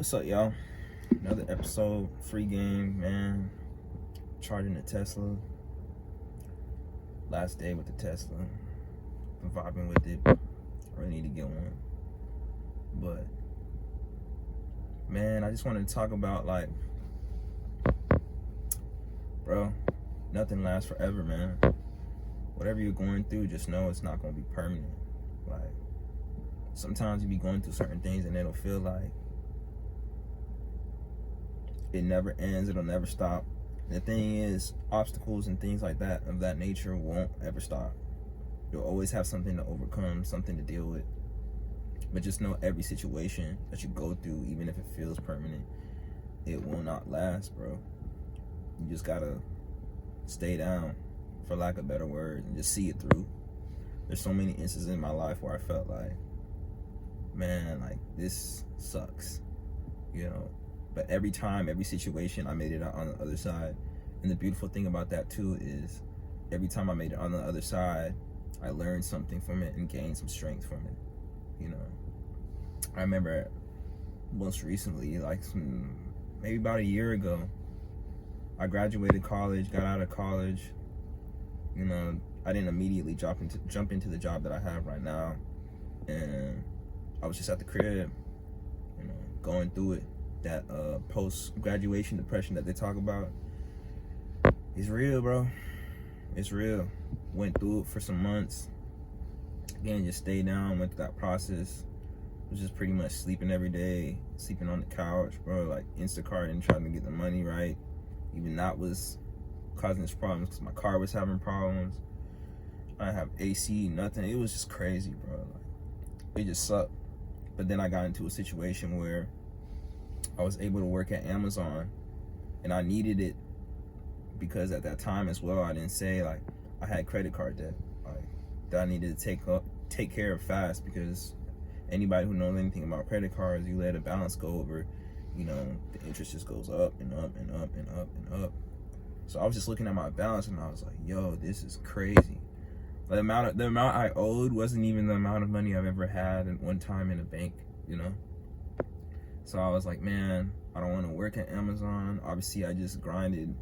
What's up, y'all? Another episode, free game, man. Charging the Tesla. Last day with the Tesla. Been vibing with it. I really need to get one. But, man, I just wanted to talk about, like, bro, nothing lasts forever, man. Whatever you're going through, just know it's not going to be permanent. Like, sometimes you be going through certain things and it'll feel like it never ends, it'll never stop. The thing is, obstacles and things like that of that nature won't ever stop. You'll always have something to overcome, something to deal with. But just know every situation that you go through, even if it feels permanent, it will not last, bro. You just gotta stay down, for lack of a better word, and just see it through. There's so many instances in my life where I felt like, man, like, this sucks, you know. But every time, every situation, I made it out on the other side. And the beautiful thing about that too is every time I made it on the other side, I learned something from it and gained some strength from it, you know. I remember most recently, like maybe about a year ago, I graduated college, got out of college. You know, I didn't immediately jump into the job that I have right now. And I was just at the crib, you know, going through it. That post-graduation depression that they talk about is real, bro. It's real. Went through it for some months. Again, just stayed down, went through that process. Was just pretty much sleeping every day, sleeping on the couch, bro, like Instacart and trying to get the money right. Even that was causing us problems because my car was having problems. I didn't have AC, nothing. It was just crazy, bro. Like, it just sucked. But then I got into a situation where I was able to work at Amazon, and I needed it because at that time as well, I didn't say, like, I had credit card debt, like, that I needed to take care of fast, because anybody who knows anything about credit cards, you let a balance go over, you know, the interest just goes up and up and up and up and up. So I was just looking at my balance and I was like, yo, this is crazy. The amount I owed wasn't even the amount of money I've ever had at one time in a bank, you know. So I was like, man, I don't want to work at Amazon. Obviously, I just grinded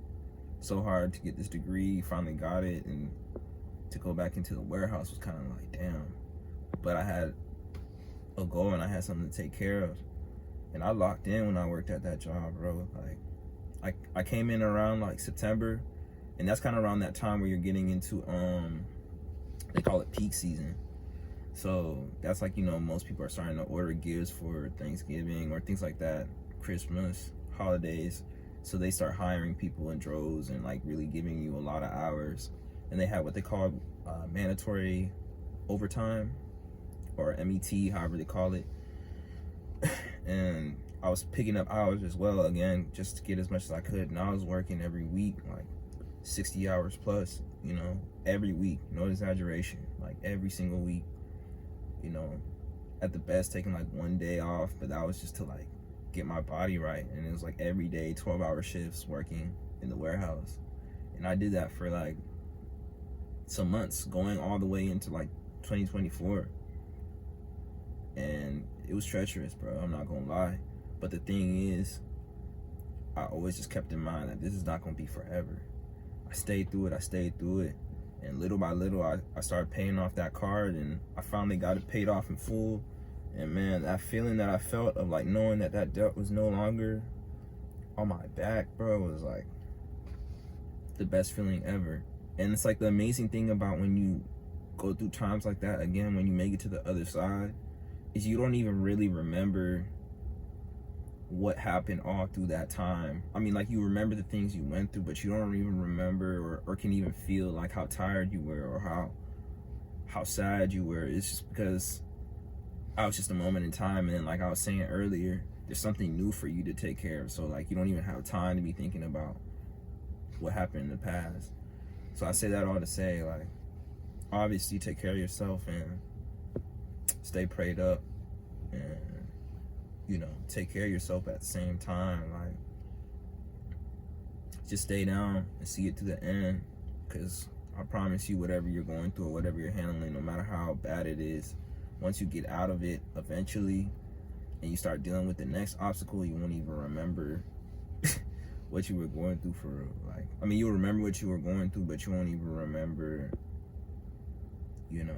so hard to get this degree, finally got it, and to go back into the warehouse was kind of like, damn. But I had a goal and I had something to take care of. And I locked in when I worked at that job, bro. Like, I came in around like September, and that's kind of around that time where you're getting into, they call it peak season. So that's like, you know, most people are starting to order gifts for Thanksgiving or things like that, Christmas, holidays. So they start hiring people in droves and like really giving you a lot of hours. And they have what they call mandatory overtime, or MET, however they call it. And I was picking up hours as well, again, just to get as much as I could. And I was working every week, like 60 hours plus, you know, every week, no exaggeration, like every single week. You know, at the best taking like one day off, but that was just to like get my body right. And it was like every day 12-hour shifts working in the warehouse. And I did that for like some months, going all the way into like 2024. And it was treacherous, bro, I'm not gonna lie. But the thing is, I always just kept in mind that this is not gonna be forever. I stayed through it. And little by little, I started paying off that card, and I finally got it paid off in full. And man, that feeling that I felt of like knowing that that debt was no longer on my back, bro, was like the best feeling ever. And it's like the amazing thing about when you go through times like that, again, when you make it to the other side, is you don't even really remember what happened all through that time. I mean, like, you remember the things you went through, but you don't even remember or can even feel like how tired you were or how sad you were. It's just because I was just a moment in time. And then, like I was saying earlier, there's something new for you to take care of. So like, you don't even have time to be thinking about what happened in the past. So I say that all to say, like, obviously take care of yourself and stay prayed up, and, you know, take care of yourself at the same time. Like, just stay down and see it to the end, because I promise you, whatever you're going through or whatever you're handling, no matter how bad it is, once you get out of it, eventually and you start dealing with the next obstacle, you won't even remember what you were going through for, like, I mean, you'll remember what you were going through, but you won't even remember, you know,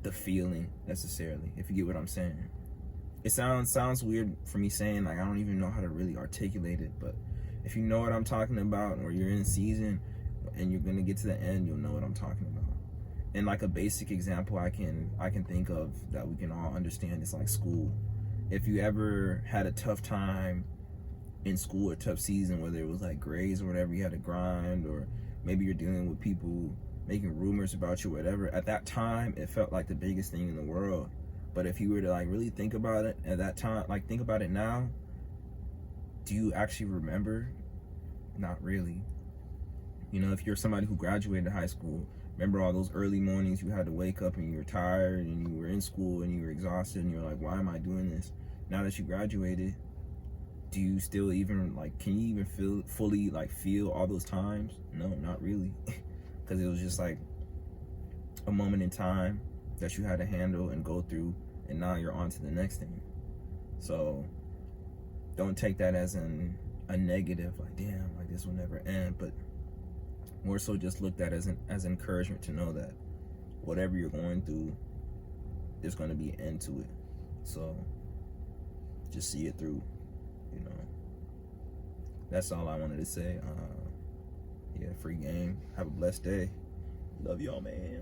the feeling necessarily, if you get what I'm saying. It sounds weird for me saying, like, I don't even know how to really articulate it, but if you know what I'm talking about, or you're in season and you're gonna get to the end, you'll know what I'm talking about. And like a basic example I can think of that we can all understand is like school. If you ever had a tough time in school, or tough season, whether it was like grades or whatever, you had to grind, or maybe you're dealing with people making rumors about you, whatever, at that time it felt like the biggest thing in the world. But if you were to like really think about it at that time, like think about it now, do you actually remember? Not really. You know, if you're somebody who graduated high school, remember all those early mornings you had to wake up and you were tired and you were in school and you were exhausted and you're like, why am I doing this? Now that you graduated, do you still even, like, can you even fully feel all those times? No, not really. Because it was just like a moment in time that you had to handle and go through, and now you're on to the next thing. So don't take that as a negative, like, damn, like this will never end, but more so just look at it as encouragement to know that whatever you're going through, there's going to be an end to it. So just see it through, you know. That's all I wanted to say. Yeah, free game. Have a blessed day. Love y'all, man.